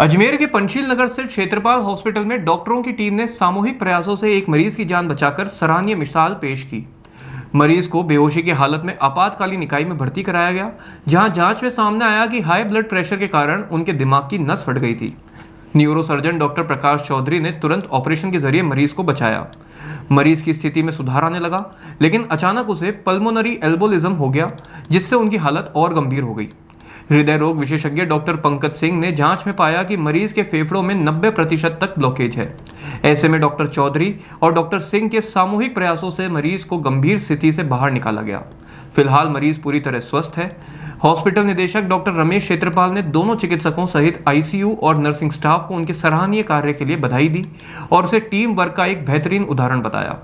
अजमेर के पंचशील नगर स्थित क्षेत्रपाल हॉस्पिटल में डॉक्टरों की टीम ने सामूहिक प्रयासों से एक मरीज की जान बचाकर सराहनीय मिसाल पेश की। मरीज को बेहोशी की हालत में आपातकालीन इकाई में भर्ती कराया गया, जहां जांच में सामने आया कि हाई ब्लड प्रेशर के कारण उनके दिमाग की नस फट गई थी। Neuro surgeon doctor Prakash Chaudhary ने तुरंत ऑपरेशन के जरिए मरीज को बचाया। मरीज की स्थिति में सुधार आने लगा, लेकिन अचानक उसे पल्मोनरी एल्बोलिज्म हो गया, जिससे उनकी हालत और गंभीर हो गई। हृदय रोग विशेषज्ञ डॉक्टर पंकज सिंह ने जांच में पाया कि मरीज के फेफड़ों में 90% तक ब्लॉकेज है। ऐसे में डॉक्टर चौधरी और डॉक्टर सिंह के सामूहिक प्रयासों से मरीज को गंभीर स्थिति से बाहर निकाला गया। फिलहाल मरीज पूरी तरह स्वस्थ है। हॉस्पिटल निदेशक डॉक्टर रमेश क्षेत्रपाल ने दोनों चिकित्सकों सहित आईसीयू और नर्सिंग स्टाफ को उनके सराहनीय कार्य के लिए बधाई दी और उसे टीम वर्क का एक बेहतरीन उदाहरण बताया।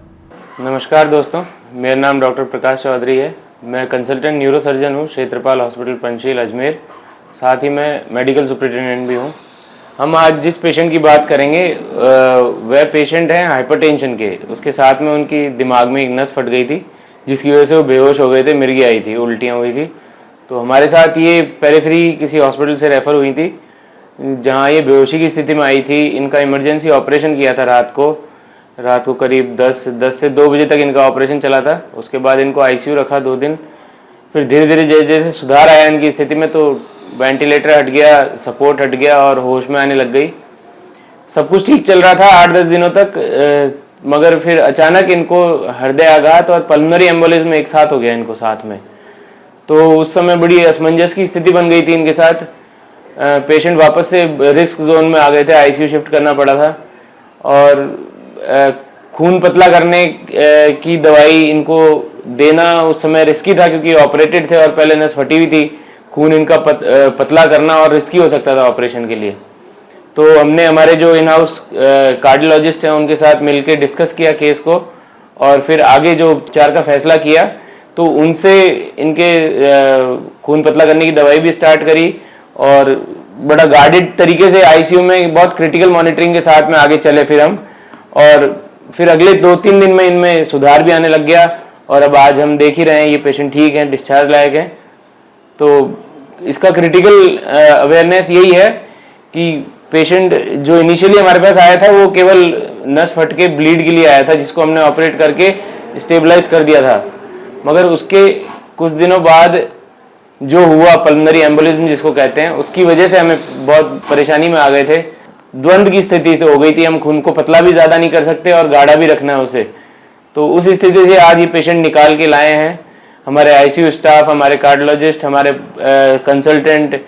नमस्कार दोस्तों, मेरा नाम डॉक्टर प्रकाश चौधरी है। मैं कंसल्टेंट न्यूरो सर्जन हूँ क्षेत्रपाल हॉस्पिटल पंचशील अजमेर। साथ ही मैं मेडिकल सुपरिटेंडेंट भी हूँ। हम आज जिस पेशेंट की बात करेंगे वह पेशेंट हैं हाइपरटेंशन के। उसके साथ में उनकी दिमाग में एक नस फट गई थी, जिसकी वजह से वो बेहोश हो गए थे, मिर्गी आई थी, उल्टियाँ हुई थी। तो हमारे साथ ये पेरिफेरी किसी हॉस्पिटल से रेफ़र हुई थी, जहाँ ये बेहोशी की स्थिति में आई थी। इनका इमरजेंसी ऑपरेशन किया था रात को करीब 10 से 2 बजे तक इनका ऑपरेशन चला था। उसके बाद इनको आईसीयू रखा 2 दिन। फिर धीरे धीरे जैसे जैसे सुधार आया इनकी स्थिति में, तो वेंटिलेटर हट गया, सपोर्ट हट गया और होश में आने लग गई। सब कुछ ठीक चल रहा था 8-10 दिनों तक, मगर फिर अचानक इनको हृदय आघात और पल्मोनरी एम्बोलिज्म एक साथ हो गया इनको साथ में। तो उस समय बड़ी असमंजस की स्थिति बन गई थी इनके साथ। पेशेंट वापस से रिस्क जोन में आ गए थे, आईसीयू शिफ्ट करना पड़ा था। और खून पतला करने की दवाई इनको देना उस समय रिस्की था, क्योंकि ऑपरेटेड थे और पहले नस फटी हुई थी। खून इनका पतला करना और रिस्की हो सकता था ऑपरेशन के लिए। तो हमने हमारे जो इन हाउस कार्डियोलॉजिस्ट हैं उनके साथ मिलकर डिस्कस किया केस को, और फिर आगे जो उपचार का फैसला किया। तो उनसे इनके खून पतला करने की दवाई भी स्टार्ट करी और बड़ा गार्डेड तरीके से आईसीयू में बहुत क्रिटिकल मॉनिटरिंग के साथ में आगे चले फिर हम। और फिर अगले 2-3 दिन में इनमें सुधार भी आने लग गया और अब आज हम देख ही रहे हैं ये पेशेंट ठीक है, डिस्चार्ज लायक है। तो इसका क्रिटिकल अवेयरनेस यही है कि पेशेंट जो इनिशियली हमारे पास आया था वो केवल नस फट के ब्लीड के लिए आया था, जिसको हमने ऑपरेट करके स्टेबलाइज कर दिया था। मगर उसके कुछ दिनों बाद जो हुआ पल्मोनरी एम्बोलिज्म जिसको कहते हैं, उसकी वजह से हमें बहुत परेशानी में आ गए थे। द्वंद्व की स्थिति तो हो गई थी, हम खून को पतला भी ज़्यादा नहीं कर सकते और गाढ़ा भी रखना है उसे। तो उस स्थिति से आज ये पेशेंट निकाल के लाए हैं। हमारे आईसीयू स्टाफ, हमारे कार्डियोलॉजिस्ट, हमारे कंसल्टेंट,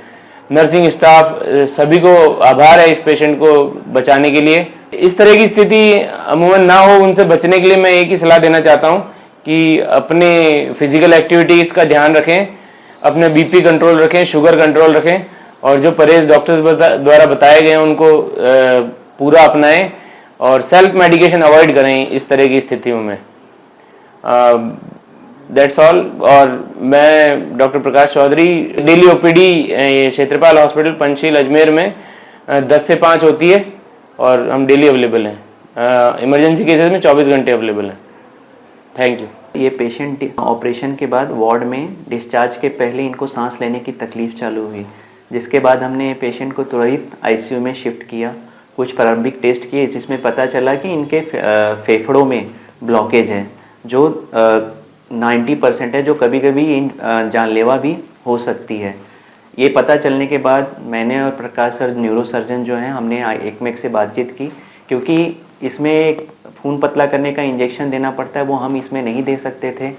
नर्सिंग स्टाफ, सभी को आभार है इस पेशेंट को बचाने के लिए। इस तरह की स्थिति अमूमन ना हो, उनसे बचने के लिए मैं एक ही सलाह देना चाहता हूँ कि अपने फिजिकल एक्टिविटीज़ का ध्यान रखें, अपने बीपी कंट्रोल रखें, शुगर कंट्रोल रखें, और जो परहेज डॉक्टर्स द्वारा बताए गए हैं उनको पूरा अपनाएं और सेल्फ मेडिकेशन अवॉइड करें इस तरह की स्थितियों में। That's all. और मैं doctor Prakash Chaudhary, daily OPD क्षेत्रपाल हॉस्पिटल पंचशील अजमेर में 10 से 5 होती है और हम डेली अवेलेबल हैं। इमरजेंसी केसेस में 24 घंटे अवेलेबल हैं। Thank you. ये पेशेंट ऑपरेशन के बाद वार्ड में डिस्चार्ज के पहले इनको सांस लेने की तकलीफ चालू हुई, जिसके बाद हमने पेशेंट को तुरंत आईसीयू में शिफ्ट किया। कुछ प्रारंभिक टेस्ट किए जिसमें पता चला कि इनके फेफड़ों में ब्लॉकेज है, जो 90% है, जो कभी कभी जानलेवा भी हो सकती है। ये पता चलने के बाद मैंने और प्रकाश सर न्यूरो सर्जन जो हैं, हमने एकमेक से बातचीत की, क्योंकि इसमें एक खून पतला करने का इंजेक्शन देना पड़ता है, वो हम इसमें नहीं दे सकते थे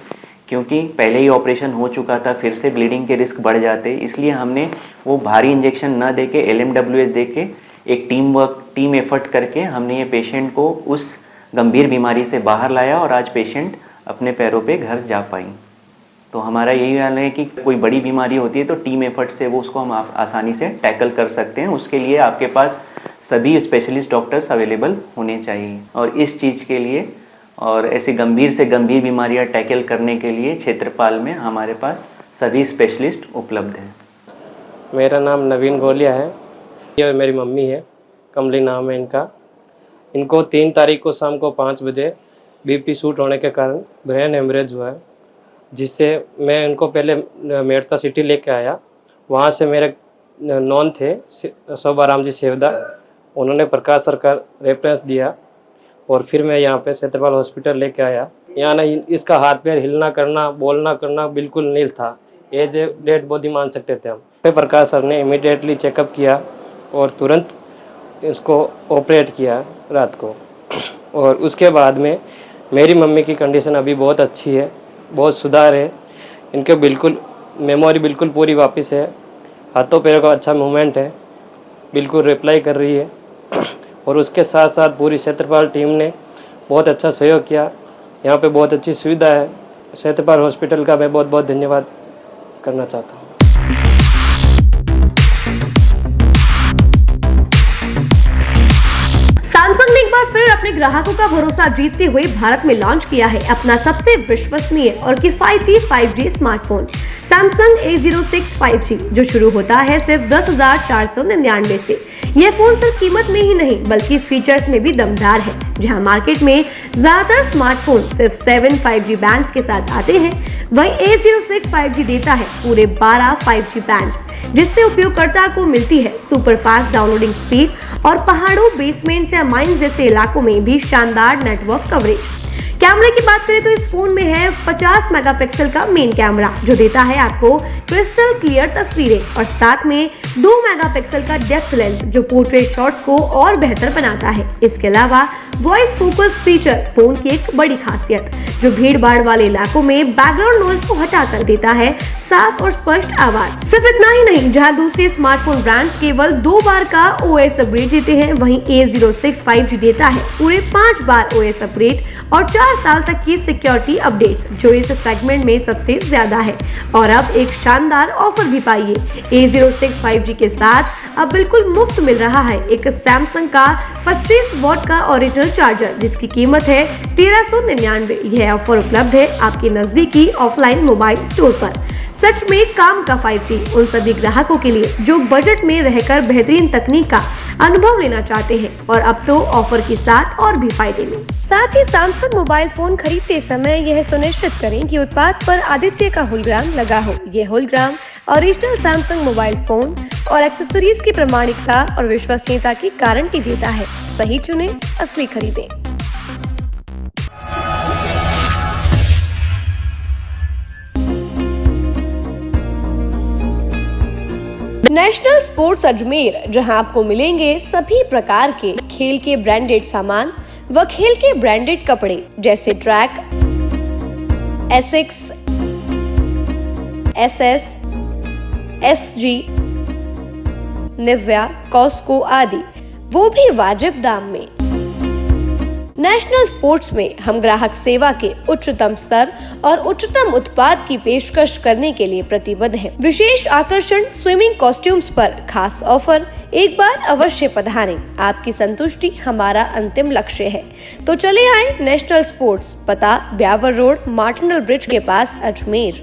क्योंकि पहले ही ऑपरेशन हो चुका था, फिर से ब्लीडिंग के रिस्क बढ़ जाते। इसलिए हमने वो भारी इंजेक्शन न दे के LMWH दे के एक टीम एफर्ट करके हमने ये पेशेंट को उस गंभीर बीमारी से बाहर लाया और आज पेशेंट अपने पैरों पे घर जा पाई। तो हमारा यही हाल है कि कोई बड़ी बीमारी होती है तो टीम एफर्ट से वो उसको हम आसानी से टैकल कर सकते हैं। उसके लिए आपके पास सभी स्पेशलिस्ट डॉक्टर्स अवेलेबल होने चाहिए, और इस चीज़ के लिए और ऐसी गंभीर से गंभीर बीमारियां टैकल करने के लिए क्षेत्रपाल में हमारे पास सभी स्पेशलिस्ट उपलब्ध हैं। मेरा नाम नवीन गोलिया है। ये मेरी मम्मी है, कमली नाम है इनका। इनको 3 तारीख को शाम को 5 बजे बीपी शूट होने के कारण ब्रेन हेमरेज हुआ है, जिससे मैं इनको पहले मेड़ता सिटी लेके आया। वहाँ से मेरे नॉन थे शोभाराम जी सेवदा, उन्होंने प्रकाश सर का रेफरेंस दिया और फिर मैं यहाँ पे क्षेत्रपाल हॉस्पिटल लेके आया। यहाँ ना इसका हाथ पैर हिलना करना बोलना करना बिल्कुल नील था, एज ए डेड बॉडी मान सकते थे हम। फिर प्रकाश सर ने इमीडिएटली चेकअप किया और तुरंत इसको ऑपरेट किया रात को। और उसके बाद में मेरी मम्मी की कंडीशन अभी बहुत अच्छी है, बहुत सुधार है, इनके बिल्कुल मेमोरी बिल्कुल पूरी वापस है, हाथों पैरों का अच्छा मूवमेंट है, बिल्कुल रिप्लाई कर रही है। और उसके साथ साथ पूरी क्षेत्रपाल टीम ने बहुत अच्छा सहयोग किया। यहाँ पे बहुत अच्छी सुविधा है। क्षेत्रपाल हॉस्पिटल का मैं बहुत बहुत धन्यवाद करना चाहता हूँ। सैमसंग ने एक बार फिर अपने ग्राहकों का भरोसा जीतते हुए भारत में लॉन्च किया है अपना सबसे विश्वसनीय और किफायती 5G smartphone Samsung A06 5G, जो शुरू होता है सिर्फ 10,499 से। यह फोन सिर्फ कीमत में ही नहीं बल्कि फीचर्स में भी दमदार है। जहां मार्केट में ज्यादातर स्मार्टफोन सिर्फ 7 5G बैंड्स के साथ आते हैं, वहीं A06 5G देता है पूरे 12 5G बैंड्स, जिससे उपयोगकर्ता को मिलती है सुपर फास्ट डाउनलोडिंग स्पीड और पहाड़ों, बेसमेंट्स या माइंस जैसे इलाकों में भी शानदार नेटवर्क कवरेज। कैमरे की बात करें तो इस फोन में है 50 मेगापिक्सल का मेन कैमरा, जो देता है आपको क्रिस्टल क्लियर तस्वीरें, और साथ में 2 मेगापिक्सल का डेप्थ लेंस, जो पोर्ट्रेट शॉट्स को और बेहतर बनाता है। इसके अलावा वॉइस फोकस फीचर फोन की एक बड़ी खासियत, जो भीड़ भाड़ वाले इलाकों में बैकग्राउंड नॉइज को हटाकर देता है साफ और स्पष्ट आवाज। सिर्फ इतना ही नहीं, जहां दूसरे स्मार्टफोन ब्रांड्स केवल 2 बार का OS अपग्रेड देते हैं, वहीं A06 5G देता है पूरे 5 बार OS अपग्रेड और 4 साल तक की सिक्योरिटी अपडेट्स, जो इस सेगमेंट में सबसे ज्यादा है। और अब एक शानदार ऑफर भी पाइए। A06 5G के साथ अब बिल्कुल मुफ्त मिल रहा है एक सैमसंग का 25 वॉट का ओरिजिनल चार्जर, जिसकी कीमत है 1399। यह ऑफर उपलब्ध है आपके नजदीकी ऑफलाइन मोबाइल स्टोर पर। सच में काम का 5G उन सभी ग्राहकों के लिए जो बजट में रहकर बेहतरीन तकनीक का अनुभव लेना चाहते हैं, और अब तो ऑफर के साथ और भी फायदे में। साथ ही सैमसंग मोबाइल फोन खरीदते समय यह सुनिश्चित करें कि उत्पाद पर आदित्य का होलोग्राम लगा हो। यह hologram original Samsung mobile phone और एक्सेसरीज की प्रामाणिकता और विश्वसनीयता की गारंटी देता है। सही चुने, असली खरीदें। नेशनल स्पोर्ट्स अजमेर, जहां आपको मिलेंगे सभी प्रकार के खेल के ब्रांडेड सामान व खेल के ब्रांडेड कपड़े, जैसे track, Asics, SS, SG, Nivia, Cosco आदि, वो भी वाजिब दाम में। नेशनल स्पोर्ट्स में हम ग्राहक सेवा के उच्चतम स्तर और उच्चतम उत्पाद की पेशकश करने के लिए प्रतिबद्ध हैं। विशेष आकर्षण स्विमिंग कॉस्ट्यूम्स पर खास ऑफर, एक बार अवश्य पधारें। आपकी संतुष्टि हमारा अंतिम लक्ष्य है। तो चले आए नेशनल स्पोर्ट्स, पता ब्यावर रोड, मार्टिनल ब्रिज के पास, अजमेर।